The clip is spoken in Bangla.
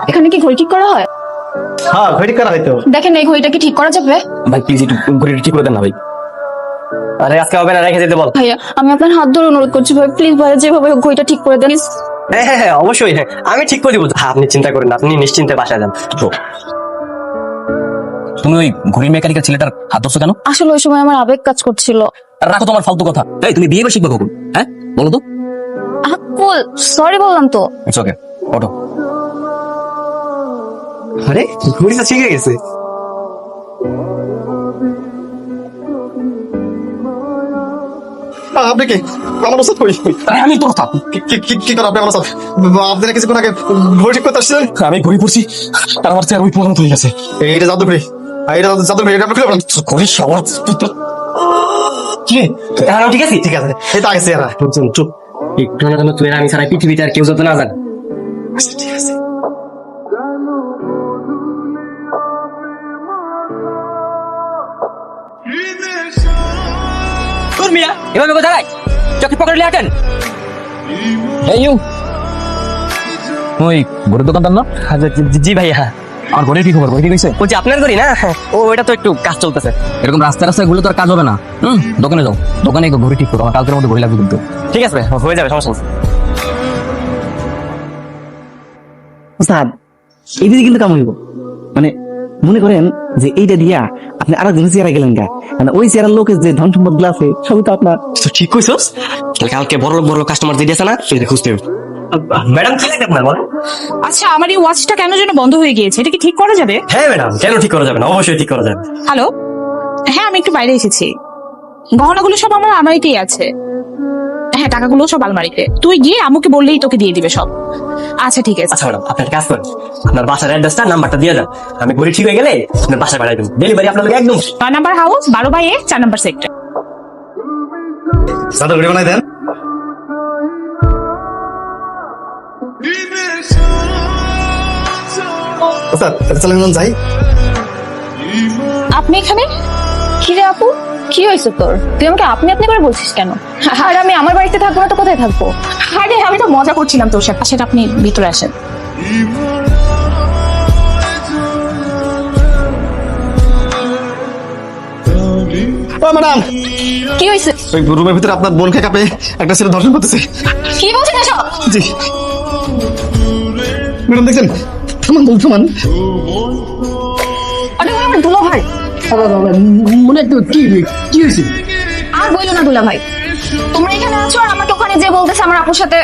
এখানে কি ঘড়ি ঠিক করা হয়? হ্যাঁ, ঘড়ি করা হয়তো। দেখেন এই ঘড়িটা কি ঠিক করা যাবে? ভাই প্লিজ একটু ঘড়িটা ঠিক করে দেন না ভাই। আরে আজকে হবে না, রেখে যেতে বল। ভাইয়া আমি আপনার হাত ধরে অনুরোধ করছি ভাই, প্লিজ ভাইয়া যেভাবে হোক ঘড়িটা ঠিক করে দেন। হ্যাঁ হ্যাঁ হ্যাঁ, অবশ্যই। হ্যাঁ, আমি ঠিক করে দিব। হ্যাঁ, আপনি চিন্তা করেন না, আপনি নিশ্চিন্তে বাসায় যান। তুমি ওই ঘড়ির মেকানিকের ছেলেটার হাত ধরছো কেন? আসলে ওই সময় আমার আবেগ কাজ করছিল। আর রাখো তোমার ফালতু কথা। এই তুমি বিয়ে করে শিখবে কখন? হ্যাঁ বলো তো। কুল, সরি বললাম তো। ইটস ওকে, ওঠো। আরে ঘড়িটা শিখে গেছে। আপনি কি আমার ওষুধ কই? আরে আমি তোর থাক। কি করে আপনি আমার ওষুধ? আপনারা কিছুক্ষণ আগে ঘড়ি ঠিক করতে আসছিলেন। আমি ঘড়ি পড়ছি আর আমার চেয়ার ওই পর্যন্ত হয়ে গেছে। এইটা জাদু ঘড়ি। এইটা জাদু ঘড়ি। এটা আপনি খুলে বলেন। ঘড়ি সবার কি? হ্যাঁ, ঠিক আছে ঠিক আছে। এই তো আগেছে এরা। চুপ। একটু না জানো তুই আর আমি ছাড়া পৃথিবীতে আর কেউ যত না জানে। আচ্ছা ঠিক আছে। তোর মিয়া এভাবে কোথায় দাঁড়ায়? চোখে পকেটে আটেন। এই ইউ ওই ঘড়ির দোকানদার না? জি ভাইয়া। আমার ঘড়ির কি খবর? ঘড়ি ঠিক হয়েছে? বলছি আপনার ঘড়ি না? ও এটা তো একটু কাজ চলতেছে। এরকম রাস্তায় রাস্তায় ঘুরলে তো আর কাজ হবে না। দোকানে যাও, দোকানে গিয়ে ঘড়ি ঠিক করো। আমার কালকের মধ্যে ঘড়ি লাগবে কিন্তু। ঠিক আছে ভাই, হয়ে যাবে, সমস্যা নেই। স্যার এইদিকে কিন্তু কাম হইব, মানে মনে করেন যে এইটা দিয়া আপনি আর একজন চেয়ারে গেলেন গা, মানে ওই চেয়ারের লোকের যে ধন সম্পদ গুলো আছে সবই তো আপনার। তো ঠিক কইছস। কালকে বড় বড় কাস্টমার দিয়ে আছে না, সেটা খুঁজতে হবে। ম্যাডাম কি লাগে আপনার বলেন? আচ্ছা আমার এই ওয়াচটা কেন যেন বন্ধ হয়ে গিয়েছে, এটা কি ঠিক করা যাবে? হ্যাঁ ম্যাডাম, কেন ঠিক করা যাবে না? অবশ্যই ঠিক করা যাবে। হ্যালো, হ্যাঁ আমি একটু বাইরে এসেছি। গহনাগুলো সব আমার আলমারিতেই আছে। হ্যাঁ টাকাগুলো সব আলমারিতে। তুই গিয়ে আম্মুকে বললেই তোকে দিয়ে দিবে সব। আচ্ছা ঠিক আছে। আচ্ছা ম্যাডাম, আপনার কাজ করেন, আপনার বাসার অ্যাড্রেসটা নাম্বারটা দিয়ে যান। আমি ঘড়ি ঠিক হয়ে গেলে আপনার বাসায় পাঠিয়ে দেবো। ডেলিভারি আপনার একদম 9 number house, 12/A, 4 number sector. সাদা ঘড়ি বানাই দেন। স্যার চলেন যাই। আপনি এখানে? কি রে আপু, কি হয়েছে তোর? তুই আমাকে আপনি আপনি করে বলছিস কেন? আর আমি আমার বাড়িতে থাকবো না তো কোথায় থাকবো? আরে আমি তো মজা করছিলাম তোর সাথে। আসেন আপনি ভিতরে আসেন। ও ম্যাডাম, কি হয়েছে? ওই রুমের ভিতরে আপনার বোনকে কাপে একটা ছেলে ধর্ষণ করতেছে। কি বলছেন এসব? জি ম্যাডাম, দেখছেন? থামান বল, থামান। আরে ওই আমার দুলা ভাই। মনে একটু কি হয়েছে? আর বইলো না দুলা ভাই, তোমরা এখানে আছো আর আমাকে ওখানে যে বলতেছে আমার আপুর সাথে